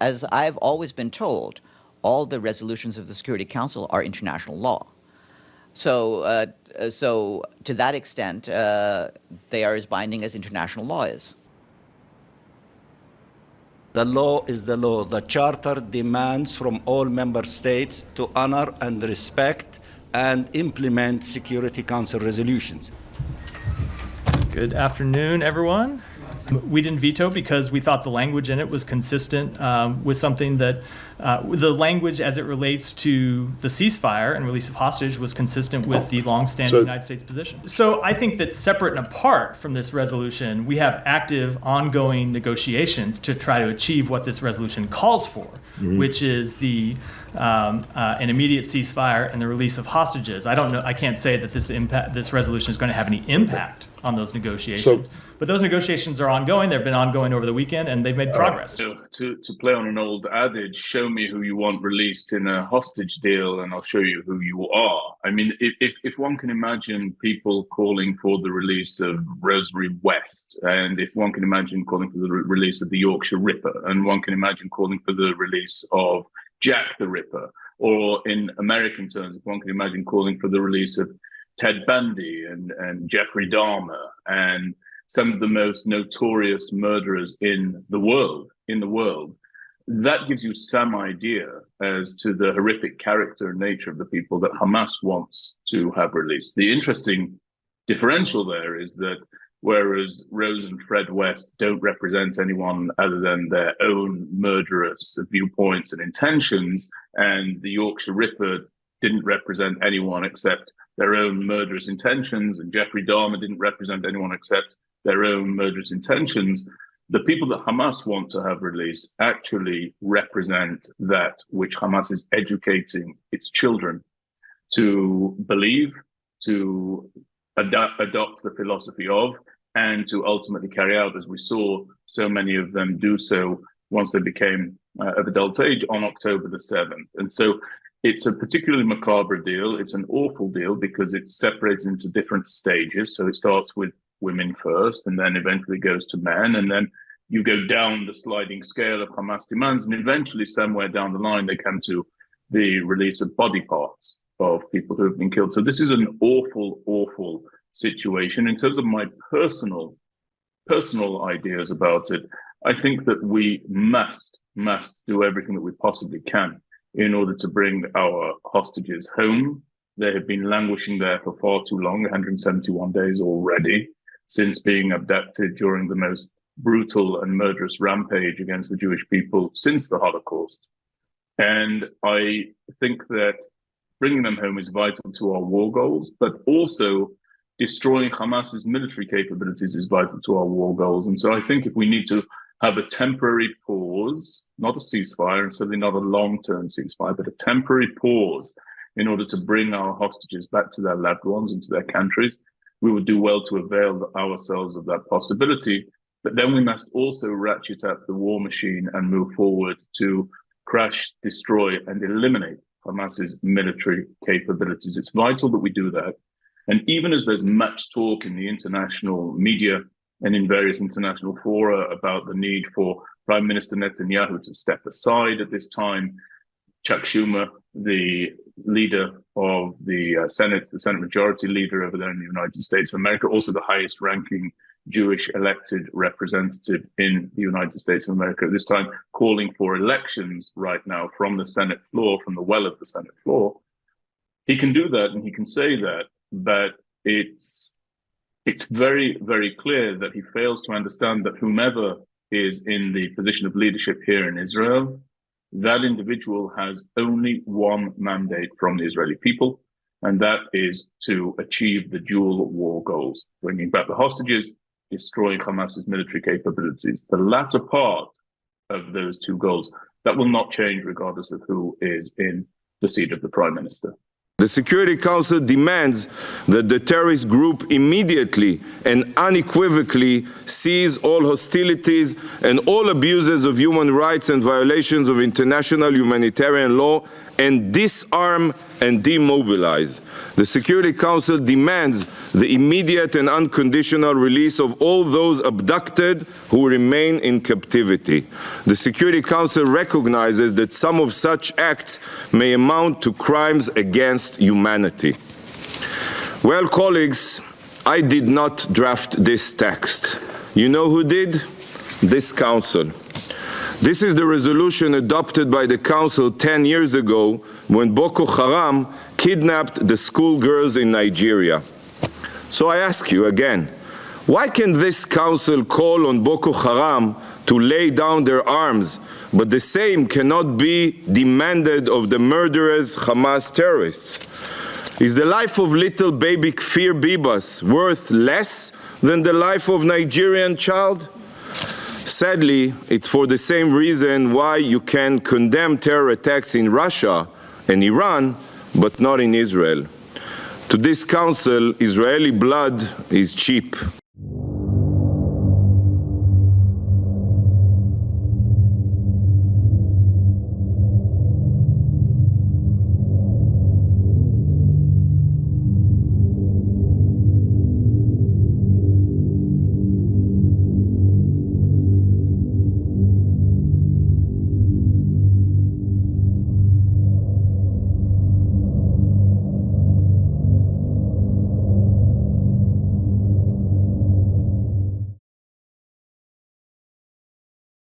as I've always been told, all the resolutions of the Security Council are international law. So to that extent, they are as binding as international law is. The law is the law. The Charter demands from all member states to honor and respect and implement Security Council resolutions. Good afternoon, everyone. We didn't veto because we thought the language in it was consistent with something that the language as it relates to the ceasefire and release of hostage was consistent with the longstanding United States position. So I think that separate and apart from this resolution, we have active ongoing negotiations to try to achieve what this resolution calls for, which is the an immediate ceasefire and the release of hostages. I don't know. I can't say that this resolution is going to have any impact on those negotiations. But those negotiations are ongoing. They've been ongoing over the weekend, and they've made progress. So to play on an old adage, show me who you want released in a hostage deal, and I'll show you who you are. I mean, if one can imagine people calling for the release of Rosemary West, and if one can imagine calling for the release of the Yorkshire Ripper, and one can imagine calling for the release of Jack the Ripper, or in American terms, if one can imagine calling for the release of Ted Bundy and Jeffrey Dahmer and some of the most notorious murderers in the world, that gives you some idea as to the horrific character and nature of the people that Hamas wants to have released. The interesting differential there is that whereas Rose and Fred West don't represent anyone other than their own murderous viewpoints and intentions, and the Yorkshire Ripper didn't represent anyone except their own murderous intentions, and Jeffrey Dahmer didn't represent anyone except their own murderous intentions, the people that Hamas want to have released actually represent that which Hamas is educating its children to believe, to adopt the philosophy of, and to ultimately carry out, as we saw so many of them do so once they became of adult age on October the 7th. And so it's a particularly macabre deal. It's an awful deal because it's separated into different stages. So it starts with women first, and then eventually goes to men, and then you go down the sliding scale of Hamas demands, and eventually somewhere down the line they come to the release of body parts of people who have been killed. So this is an awful, awful situation. In terms of my personal ideas about it, I think that we must do everything that we possibly can in order to bring our hostages home. They have been languishing there for far too long, 171 days already, since being abducted during the most brutal and murderous rampage against the Jewish people since the Holocaust. And I think that bringing them home is vital to our war goals, but also destroying Hamas's military capabilities is vital to our war goals. And so I think if we need to have a temporary pause, not a ceasefire, and certainly not a long-term ceasefire, but a temporary pause in order to bring our hostages back to their loved ones and to their countries, we would do well to avail ourselves of that possibility. But then we must also ratchet up the war machine and move forward to crush, destroy, and eliminate Hamas's military capabilities. It's vital that we do that. And even as there's much talk in the international media and in various international fora about the need for Prime Minister Netanyahu to step aside at this time, Chuck Schumer, the leader of the Senate Majority Leader over there in the United States of America, also the highest ranking Jewish elected representative in the United States of America at this time, calling for elections right now from the Senate floor, from the well of the Senate floor. He can do that and he can say that, but it's very, very clear that he fails to understand that whomever is in the position of leadership here in Israel, that individual has only one mandate from the Israeli people, and that is to achieve the dual war goals, bringing back the hostages, destroying Hamas's military capabilities. The latter part of those two goals, that will not change regardless of who is in the seat of the Prime Minister. The Security Council demands that the terrorist group immediately and unequivocally cease all hostilities and all abuses of human rights and violations of international humanitarian law and disarm and demobilize. The Security Council demands the immediate and unconditional release of all those abducted who remain in captivity. The Security Council recognizes that some of such acts may amount to crimes against humanity. Well, colleagues, I did not draft this text. You know who did? This Council. This is the resolution adopted by the Council 10 years ago when Boko Haram kidnapped the schoolgirls in Nigeria. So I ask you again, why can this Council call on Boko Haram to lay down their arms, but the same cannot be demanded of the murderous Hamas terrorists? Is the life of little baby Kfir Bibas worth less than the life of Nigerian child? Sadly, it's for the same reason why you can condemn terror attacks in Russia and Iran, but not in Israel. To this Council, Israeli blood is cheap.